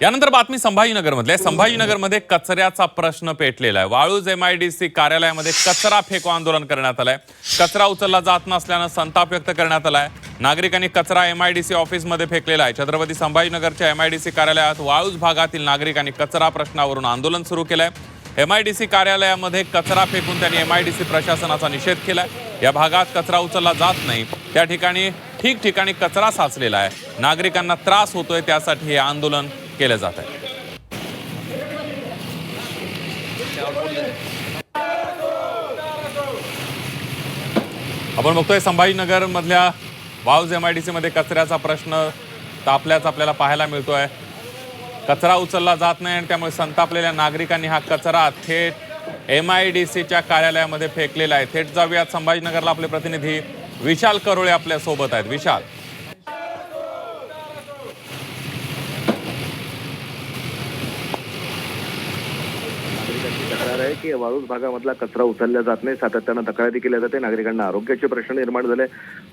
यानंतर बातमी संभाजीनगरमधल्या संभाजीनगरमध्ये कचऱ्याचा प्रश्न पेटलेला आहे। वाळूज एमआयडीसी कार्यालयामध्ये कचरा फेको आंदोलन करण्यात आलंय। कचरा उचलला जात नसल्याने संताप व्यक्त करण्यात आलाय। नागरिकांनी कचरा एमआयडीसी ऑफिसमध्ये फेकलेला आहे। छत्रपती संभाजीनगरच्या एमआयडीसी कार्यालयात वाळूज भागातील नागरिकांनी कचरा प्रश्नावरून आंदोलन सुरू केलंय। एमआयडीसी कार्यालयामध्ये कचरा फेकून त्यांनी एमआयडीसी प्रशासनाचा निषेध केलाय। या भागात कचरा उचलला जात नाही, त्या ठिकाणी ठिकठिकाणी कचरा साचलेला आहे। नागरिकांना त्रास होतोय, त्यासाठी हे आंदोलन केलं जात आहे। आपण बघतोय संभाजीनगर मधल्या वाळूज एमआयडीसी मध्ये कचऱ्याचा प्रश्न तापल्याचा आपल्याला पाहायला मिळतोय। कचरा उचलला जात नाही आणि त्यामुळे संतापलेल्या नागरिकांनी हा कचरा थेट एमआयडीसीच्या कार्यालयामध्ये फेकलेला आहे। थेट जाऊयात संभाजीनगरला, आपले प्रतिनिधी विशाल करोळे आपल्या सोबत आहेत। विशाल, तक्रार आहे की वाळूज भागामधला कचरा उचलला जात नाही, सातत्यानं तक्रारी केल्या जाते। नागरिकांना आरोग्याचे प्रश्न निर्माण झाले,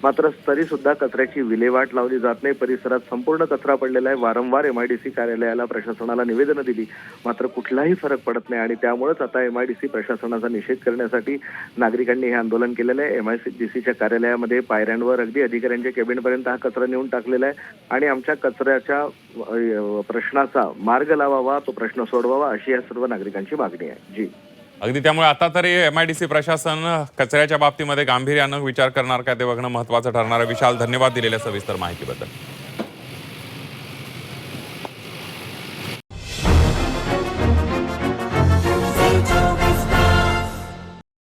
मात्र तरी सुद्धा कचऱ्याची विल्हेवाट लावली जात नाही। परिसरात संपूर्ण कचरा पडलेला आहे। वारंवार एमआयडीसी कार्यालयाला, प्रशासनाला निवेदनं दिली, मात्र कुठलाही फरक पडत नाही आणि त्यामुळेच आता एमआयडीसी प्रशासनाचा निषेध करण्यासाठी नागरिकांनी हे आंदोलन केलेलं आहे। एमआयडीसीच्या कार्यालयामध्ये पायऱ्यांवर अगदी अधिकाऱ्यांच्या केबिनपर्यंत हा कचरा नेऊन टाकलेला आहे आणि आमच्या कचऱ्याच्या प्रश्नाचा मार्ग लावावा, तो प्रश्न सोडवावा, अशी या सर्व नागरिकांची मागणी आहे। जी अगदी, त्यामुळे आता तरी एमआयडीसी प्रशासन कचऱ्याच्या बाबतीमध्ये गांभीर्यानं विचार करणार का ते बघणं महत्त्वाचं ठरणार आहे। विशाल, धन्यवाद दिलेल्या सविस्तर माहितीबद्दल।